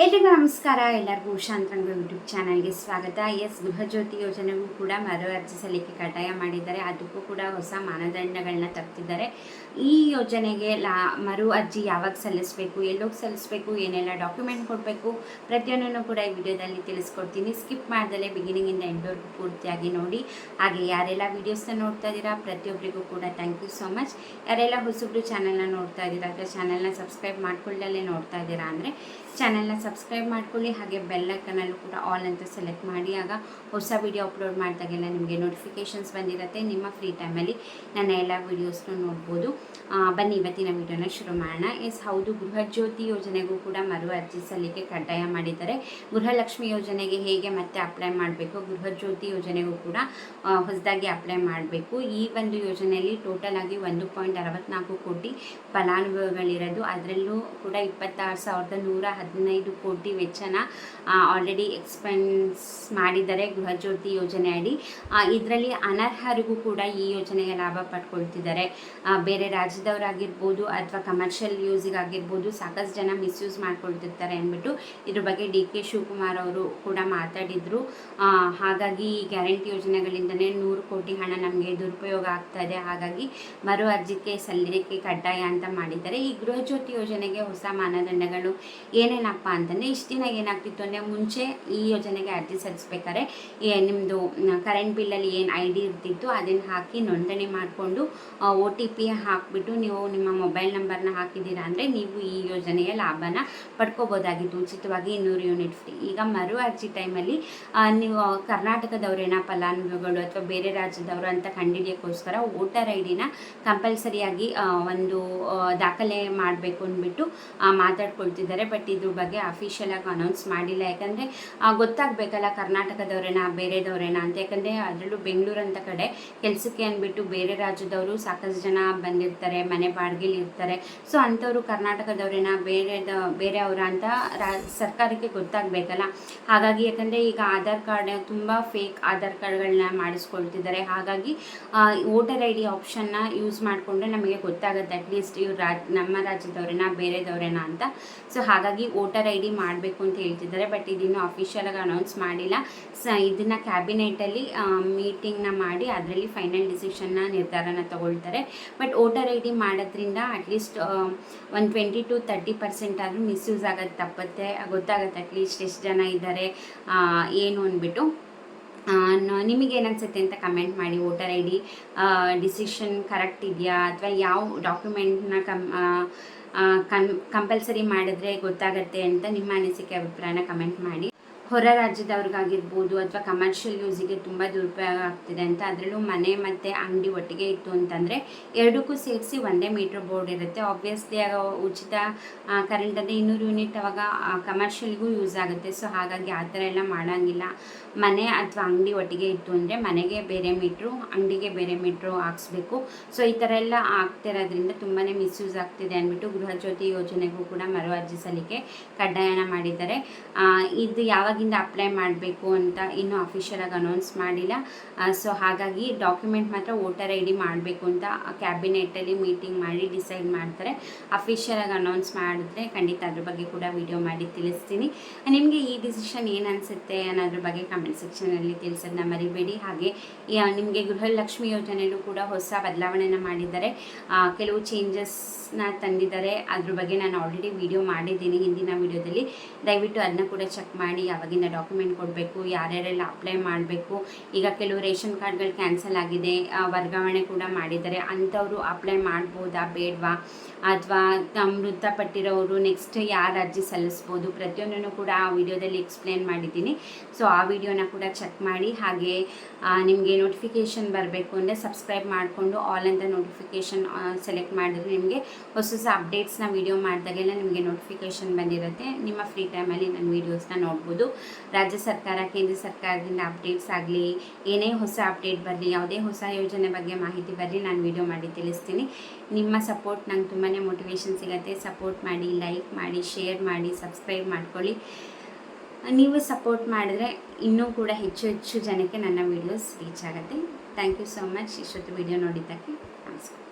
ಎಲ್ರಿಗೂ ನಮಸ್ಕಾರ. ಎಲ್ಲರಿಗೂ ಉಷಾಂತರಂಗ ಯೂಟ್ಯೂಬ್ ಚಾನಲ್ಗೆ ಸ್ವಾಗತ. ಗೃಹಜ್ಯೋತಿ ಯೋಜನೆಗೂ ಕೂಡ ಮರು ಅರ್ಜಿ ಸಲ್ಲಿಕೆ ಕಡ್ಡಾಯ ಮಾಡಿದ್ದಾರೆ. ಅದಕ್ಕೂ ಕೂಡ ಹೊಸ ಮಾನದಂಡಗಳನ್ನ ತರ್ತಿದ್ದಾರೆ. ಈ ಯೋಜನೆಗೆ ಮರು ಅರ್ಜಿ ಯಾವಾಗ ಸಲ್ಲಿಸಬೇಕು, ಎಲ್ಲೋಗಿ ಸಲ್ಲಿಸಬೇಕು, ಏನೆಲ್ಲ ಡಾಕ್ಯುಮೆಂಟ್ ಕೊಡಬೇಕು, ಪ್ರತಿಯೊಂದನ್ನು ಕೂಡ ಈ ವಿಡಿಯೋದಲ್ಲಿ ತಿಳಿಸ್ಕೊಡ್ತೀನಿ. ಸ್ಕಿಪ್ ಮಾಡ್ದಲೇ ಬಿಗಿನಿಂಗಿಂದ ಎಂಡ್ವರೆಗೂ ಪೂರ್ತಿಯಾಗಿ ನೋಡಿ. ಹಾಗೆ ಯಾರೆಲ್ಲ ವೀಡಿಯೋಸ್ನ ನೋಡ್ತಾ ಇದ್ದೀರಾ ಪ್ರತಿಯೊಬ್ಬರಿಗೂ ಕೂಡ ಥ್ಯಾಂಕ್ ಯು ಸೋ ಮಚ್. ಯಾರೆಲ್ಲ ಹೊಸಬ್ರು ಚಾನಲ್ನ ನೋಡ್ತಾ ಇದ್ದೀರಾ ಅಥವಾ ಚಾನಲ್ನ ಸಬ್ಸ್ಕ್ರೈಬ್ ಮಾಡ್ಕೊಳ್ಳದಲ್ಲೇ ನೋಡ್ತಾ ಇದ್ದೀರಾ ಅಂದರೆ ಚಾನಲ್ನ ಸಬ್ಸ್ಕ್ರೈಬ್ ಮಾಡ್ಕೊಳ್ಳಿ. ಹಾಗೆ ಬೆಲ್ ಐಕನಲ್ಲೂ ಕೂಡ ಆಲ್ ಅಂತ ಸೆಲೆಕ್ಟ್ ಮಾಡಿ. ಆಗ ಹೊಸ ವಿಡಿಯೋ ಅಪ್ಲೋಡ್ ಮಾಡಿದಾಗೆಲ್ಲ ನಿಮಗೆ ನೋಟಿಫಿಕೇಷನ್ಸ್ ಬಂದಿರುತ್ತೆ. ನಿಮ್ಮ ಫ್ರೀ ಟೈಮಲ್ಲಿ ನನ್ನ ಎಲ್ಲ ವೀಡಿಯೋಸ್ನ ನೋಡ್ಬೋದು. ಬನ್ನಿ ಇವತ್ತಿನ ವಿಡಿಯೋನ ಶುರು ಮಾಡೋಣ. ಹೌದು, ಗೃಹಜ್ಯೋತಿ ಯೋಜನೆಗೂ ಕೂಡ ಮರು ಅರ್ಜಿ ಸಲ್ಲಿಕೆ ಕಡ್ಡಾಯ ಮಾಡಿದ್ದಾರೆ. ಗೃಹಲಕ್ಷ್ಮಿ ಯೋಜನೆಗೆ ಹೇಗೆ ಮತ್ತೆ ಅಪ್ಲೈ ಮಾಡಬೇಕು, ಗೃಹಜ್ಯೋತಿ ಯೋಜನೆಗೂ ಕೂಡ ಹೊಸದಾಗಿ ಅಪ್ಲೈ ಮಾಡಬೇಕು. ಈ ಒಂದು ಯೋಜನೆಯಲ್ಲಿ ಟೋಟಲ್ ಆಗಿ 1.64 ಕೋಟಿ ಫಲಾನುಭವಿಗಳಿರೋದು. ಅದರಲ್ಲೂ ಕೂಡ 26,115 ಕೋಟಿ ವೆಚ್ಚನ ಆಲ್ರೆಡಿ ಎಕ್ಸ್ಪೆನ್ಸ್ ಮಾಡಿದ್ದಾರೆ ಗೃಹಜ್ಯೋತಿ ಯೋಜನೆ ಅಡಿ. ಇದರಲ್ಲಿ ಅನರ್ಹರಿಗೂ ಕೂಡ ಈ ಯೋಜನೆಯ ಲಾಭ ಪಡ್ಕೊಳ್ತಿದ್ದಾರೆ. ಬೇರೆ ರಾಜ್ಯದವರಾಗಿರ್ಬೋದು ಅಥವಾ ಕಮರ್ಷಿಯಲ್ ಯೂಸಿಗಾಗಿರ್ಬೋದು ಸಾಕಷ್ಟು ಜನ ಮಿಸ್ಯೂಸ್ ಮಾಡ್ಕೊಳ್ತಿರ್ತಾರೆ ಅಂದ್ಬಿಟ್ಟು ಇದ್ರ ಬಗ್ಗೆ ಡಿ ಕೆ ಶಿವಕುಮಾರ್ ಅವರು ಕೂಡ ಮಾತಾಡಿದರು. ಹಾಗಾಗಿ ಈ ಗ್ಯಾರಂಟಿ ಯೋಜನೆಗಳಿಂದಲೇ 100 ಕೋಟಿ ಹಣ ನಮಗೆ ದುರುಪಯೋಗ ಆಗ್ತಾ ಇದೆ. ಹಾಗಾಗಿ ಮರು ಅರ್ಜಿಗೆ ಸಲ್ಲಿಕೆ ಕಡ್ಡಾಯ ಅಂತ ಮಾಡಿದ್ದಾರೆ. ಈ ಗೃಹಜ್ಯೋತಿ ಯೋಜನೆಗೆ ಹೊಸ ಮಾನದಂಡಗಳು ಏನೇನಪ್ಪ ಅಂತಂದರೆ, ಇಷ್ಟು ದಿನ ಏನಾಗ್ತಿತ್ತು ಅಂದರೆ, ಮುಂಚೆ ಈ ಯೋಜನೆಗೆ ಅರ್ಜಿ ಸಲ್ಲಿಸ್ಬೇಕಾದ್ರೆ ನಿಮ್ಮದು ಕರೆಂಟ್ ಬಿಲ್ಲಲ್ಲಿ ಏನು ID ಇರ್ತಿತ್ತು ಅದನ್ನು ಹಾಕಿ ನೋಂದಣಿ ಮಾಡಿಕೊಂಡು OTP ಹಾಕಿಬಿಟ್ಟು ನೀವು ನಿಮ್ಮ ಮೊಬೈಲ್ ನಂಬರ್ನ ಹಾಕಿದ್ದೀರಾ ಅಂದರೆ ನೀವು ಈ ಯೋಜನೆಯ ಲಾಭನ ಪಡ್ಕೋಬೋದಾಗಿತ್ತು, ಉಚಿತವಾಗಿ 200 ಯೂನಿಟ್ ಫ್ರೀ. ಈಗ ಮರು ಅರ್ಜಿ ಟೈಮಲ್ಲಿ ನೀವು ಕರ್ನಾಟಕದವರೇನ ಫಲಾನುಭವಿಗಳು ಅಥವಾ ಬೇರೆ ರಾಜ್ಯದವರು ಅಂತ ಕಂಡುಹಿಡಿಯೋಕ್ಕೋಸ್ಕರ ವೋಟರ್ ID-ನ ಕಂಪಲ್ಸರಿಯಾಗಿ ಒಂದು ದಾಖಲೆ ಮಾಡಬೇಕು ಅಂದ್ಬಿಟ್ಟು ಮಾತಾಡ್ಕೊಳ್ತಿದ್ದಾರೆ. ಬಟ್ ಇದ್ರ ಬಗ್ಗೆ ಅಫಿಷಿಯಲ್ ಆಗಿ ಅನೌನ್ಸ್ ಮಾಡಿಲ್ಲ. ಯಾಕಂದರೆ ಗೊತ್ತಾಗಬೇಕಲ್ಲ ಕರ್ನಾಟಕದವರೇನಾ ಬೇರೆದವರೇನಾ ಅಂತ. ಯಾಕಂದರೆ ಅದರಲ್ಲೂ ಬೆಂಗಳೂರು ಅಂತ ಕಡೆ ಕೆಲಸಕ್ಕೆ ಅಂದ್ಬಿಟ್ಟು ಬೇರೆ ರಾಜ್ಯದವರು ಸಾಕಷ್ಟು ಜನ ಬಂದಿರ್ತಾರೆ, ಮನೆ ಬಾಡಿಗೆಲಿ ಇರ್ತಾರೆ. ಸೊ ಅಂಥವ್ರು ಕರ್ನಾಟಕದವರೇನಾ ಬೇರೆಯವರ ಅಂತ ಸರ್ಕಾರಕ್ಕೆ ಗೊತ್ತಾಗಬೇಕಲ್ಲ. ಹಾಗಾಗಿ ಯಾಕಂದರೆ ಈಗ ಆಧಾರ್ ಕಾರ್ಡ್ ತುಂಬ ಫೇಕ್ ಆಧಾರ್ ಕಾರ್ಡ್ಗಳನ್ನ ಮಾಡಿಸ್ಕೊಳ್ತಿದ್ದಾರೆ. ಹಾಗಾಗಿ ವೋಟರ್ ID ಆಪ್ಷನ್ನ ಯೂಸ್ ಮಾಡಿಕೊಂಡ್ರೆ ನಮಗೆ ಗೊತ್ತಾಗುತ್ತೆ ಅಟ್ಲೀಸ್ಟ್ ಇವ್ರು ನಮ್ಮ ರಾಜ್ಯದವರೇನಾ ಬೇರೆದವರೇನಾ ಅಂತ. ಸೊ ಹಾಗಾಗಿ ವೋಟರ್ ID ಮಾಡಬೇಕು ಅಂತ ಹೇಳ್ತಿದ್ದಾರೆ. ಬಟ್ ಇದನ್ನು ಅಫಿಷಿಯಲಾಗಿ ಅನೌನ್ಸ್ ಮಾಡಿಲ್ಲ. ಇದನ್ನು ಕ್ಯಾಬಿನೆಟಲ್ಲಿ ಮೀಟಿಂಗ್ನ ಮಾಡಿ ಅದರಲ್ಲಿ ಫೈನಲ್ ಡಿಸಿಷನ್ನ ನಿರ್ಧಾರನ ತಗೊಳ್ತಾರೆ. ಬಟ್ ವೋಟರ್ ID ಮಾಡೋದ್ರಿಂದ ಅಟ್ಲೀಸ್ಟ್ ಒಂದು 20 to 30% ಆದರೂ ಮಿಸ್ಯೂಸ್ ಆಗೋದು ತಪ್ಪತ್ತೆ, ಗೊತ್ತಾಗುತ್ತೆ ಅಟ್ಲೀಸ್ಟ್ ಎಷ್ಟು ಜನ ಇದ್ದಾರೆ ಏನು ಅಂದ್ಬಿಟ್ಟು. ನಿಮಗೇನನ್ಸುತ್ತೆ ಅಂತ ಕಮೆಂಟ್ ಮಾಡಿ. ವೋಟರ್ ID ಡಿಸಿಷನ್ ಕರೆಕ್ಟ್ ಇದೆಯಾ ಅಥವಾ ಯಾವ ಡಾಕ್ಯುಮೆಂಟ್ನ ಕಂಪಲ್ಸರಿ ಮಾಡಿದ್ರೆ ಗೊತ್ತಾಗುತ್ತೆ ಅಂತ ನಿಮ್ಮ ಅನಿಸಿಕೆ ಅಭಿಪ್ರಾಯನ ಕಮೆಂಟ್ ಮಾಡಿ. ಹೊರ ರಾಜ್ಯದವ್ರಿಗಾಗಿರ್ಬೋದು ಅಥವಾ ಕಮರ್ಷಿಯಲ್ ಯೂಸಿಗೆ ತುಂಬ ದುರುಪಯೋಗ ಆಗ್ತಿದೆ ಅಂತ. ಅದರಲ್ಲೂ ಮನೆ ಮತ್ತು ಅಂಗಡಿ ಒಟ್ಟಿಗೆ ಇತ್ತು ಅಂತಂದರೆ ಎರಡಕ್ಕೂ ಸೇರಿಸಿ ಒಂದೇ ಮೀಟ್ರ್ ಬೋರ್ಡ್ ಇರುತ್ತೆ. ಆಬ್ವಿಯಸ್ಲಿ ಆಗ ಉಚಿತ ಕರೆಂಟ್ ಅಂದರೆ 200 ಯೂನಿಟ್ ಅವಾಗ ಕಮರ್ಷಿಯಲ್ಗೂ ಯೂಸ್ ಆಗುತ್ತೆ. ಸೊ ಹಾಗಾಗಿ ಆ ಥರ ಎಲ್ಲ ಮಾಡೋಂಗಿಲ್ಲ. ಮನೆ ಅಥವಾ ಅಂಗಡಿ ಒಟ್ಟಿಗೆ ಇತ್ತು ಅಂದರೆ ಮನೆಗೆ ಬೇರೆ ಮೀಟ್ರು, ಅಂಗಡಿಗೆ ಬೇರೆ ಮೀಟ್ರು ಹಾಕ್ಸ್ಬೇಕು. ಸೊ ಈ ಥರ ಎಲ್ಲ ಆಗ್ತಿರೋದ್ರಿಂದ ತುಂಬಾ ಮಿಸ್ಯೂಸ್ ಆಗ್ತಿದೆ ಅಂದ್ಬಿಟ್ಟು ಗೃಹಜ್ಯೋತಿ ಯೋಜನೆಗೂ ಕೂಡ ಮರು ಅರ್ಜಿ ಸಲ್ಲಿಕೆ ಕಡ್ಡಾಯನ ಮಾಡಿದ್ದಾರೆ. ಇದು ಯಾವಾಗಿಂದ ಅಪ್ಲೈ ಮಾಡಬೇಕು ಅಂತ ಇನ್ನೂ ಅಫಿಷಿಯಲಾಗಿ ಅನೌನ್ಸ್ ಮಾಡಿಲ್ಲ. ಸೊ ಹಾಗಾಗಿ ಡಾಕ್ಯುಮೆಂಟ್ ಮಾತ್ರ ವೋಟರ್ ID ಮಾಡಬೇಕು ಅಂತ ಕ್ಯಾಬಿನೆಟಲ್ಲಿ ಮೀಟಿಂಗ್ ಮಾಡಿ ಡಿಸೈಡ್ ಮಾಡ್ತಾರೆ. ಅಫಿಷಿಯಲಾಗಿ ಅನೌನ್ಸ್ ಮಾಡಿದ್ರೆ ಖಂಡಿತ ಅದ್ರ ಬಗ್ಗೆ ಕೂಡ ವಿಡಿಯೋ ಮಾಡಿ ತಿಳಿಸ್ತೀನಿ. ನಿಮಗೆ ಈ ಡಿಸಿಷನ್ ಏನು ಅನಿಸುತ್ತೆ ಅನ್ನೋದ್ರ ಬಗ್ಗೆ ಕಮೆಂಟ್ ಸೆಕ್ಷನಲ್ಲಿ ತಿಳಿಸೋದನ್ನ ಮರಿಬೇಡಿ. ಹಾಗೆ ನಿಮಗೆ ಗೃಹಲಕ್ಷ್ಮಿ ಯೋಜನೆಯಲ್ಲೂ ಕೂಡ ಹೊಸ ಬದಲಾವಣೆನ ಮಾಡಿದ್ದಾರೆ, ಕೆಲವು ಚೇಂಜಸ್ನ ತಂದಿದ್ದಾರೆ. ಅದ್ರ ಬಗ್ಗೆ ನಾನು ಆಲ್ರೆಡಿ ವಿಡಿಯೋ ಮಾಡಿದ್ದೀನಿ ಹಿಂದಿನ ವಿಡಿಯೋದಲ್ಲಿ. ದಯವಿಟ್ಟು ಅದನ್ನ ಕೂಡ ಚೆಕ್ ಮಾಡಿ. ಯಾವಾಗಿಂದ ಡಾಕ್ಯುಮೆಂಟ್ ಕೊಡಬೇಕು, ಯಾರ್ಯಾರೆಲ್ಲ ಅಪ್ಲೈ ಮಾಡಬೇಕು. ಈಗ ಕೆಲವು ರೇಷನ್ ಕಾರ್ಡ್ಗಳು ಕ್ಯಾನ್ಸಲ್ ಆಗಿದೆ, ವರ್ಗಾವಣೆ ಕೂಡ ಮಾಡಿದ್ದಾರೆ. ಅಂಥವರು ಅಪ್ಲೈ ಮಾಡ್ಬೋದಾ ಬೇಡವಾ, ಅಥವಾ ಮೃತಪಟ್ಟಿರೋರು ನೆಕ್ಸ್ಟ್ ಯಾರು ಅರ್ಜಿ ಸಲ್ಲಿಸ್ಬೋದು, ಪ್ರತಿಯೊಂದನ್ನು ಕೂಡ ಆ ವಿಡಿಯೋದಲ್ಲಿ ಎಕ್ಸ್ಪ್ಲೇನ್ ಮಾಡಿದ್ದೀನಿ. ಸೊ ಆ ವಿಡಿಯೋನ ಕೂಡ ಚೆಕ್ ಮಾಡಿ. ಹಾಗೆ ನಿಮಗೆ ನೋಟಿಫಿಕೇಷನ್ ಬರಬೇಕು ಅಂದರೆ ಸಬ್ಸ್ಕ್ರೈಬ್ ಮಾಡಿಕೊಂಡು ಆಲ್ ಅಂತ ನೋಟಿಫಿಕೇಷನ್ ಸೆಲೆಕ್ಟ್ ಮಾಡಿದ್ರೆ ನಿಮಗೆ ಹೊಸ ಹೊಸ ಅಪ್ಡೇಟ್ಸ್ನ ವಿಡಿಯೋ ಮಾಡಿದಾಗೆಲ್ಲ ನಿಮಗೆ ನೋಟಿಫಿಕೇಷನ್ ಬಂದಿರುತ್ತೆ. ನಿಮ್ಮ ಫ್ರೀ ಟೈಮಲ್ಲಿ ನನ್ನ ವೀಡಿಯೋಸ್ನ ನೋಡ್ಬೋದು. ರಾಜ್ಯ ಸರ್ಕಾರ, ಕೇಂದ್ರ ಸರ್ಕಾರದಿಂದ ಅಪ್ಡೇಟ್ಸ್ ಆಗಲಿ, ಏನೇ ಹೊಸ ಅಪ್ಡೇಟ್ ಬರಲಿ, ಯಾವುದೇ ಹೊಸ ಯೋಜನೆ ಬಗ್ಗೆ ಮಾಹಿತಿ ಬರಲಿ, ನಾನು ವಿಡಿಯೋ ಮಾಡಿ ತಿಳಿಸ್ತೀನಿ. ನಿಮ್ಮ ಸಪೋರ್ಟ್ ನಂಗೆ ತುಂಬಾ ಮೋಟಿವೇಶನ್ ಸಿಗುತ್ತೆ. ಸಪೋರ್ಟ್ ಮಾಡಿ, ಲೈಕ್ ಮಾಡಿ, ಶೇರ್ ಮಾಡಿ, ಸಬ್ಸ್ಕ್ರೈಬ್ ಮಾಡ್ಕೊಳ್ಳಿ. ನೀವು ಸಪೋರ್ಟ್ ಮಾಡಿದ್ರೆ ಇನ್ನೂ ಕೂಡ ಹೆಚ್ಚು ಜನಕ್ಕೆ ನನ್ನ ವೀಡಿಯೋಸ್ ರೀಚ್ ಆಗುತ್ತೆ. Thank you so much. ಇಷ್ಟೊತ್ತು ವಿಡಿಯೋ ನೋಡಿದ್ದಕ್ಕೆ ನಮಸ್ಕಾರ.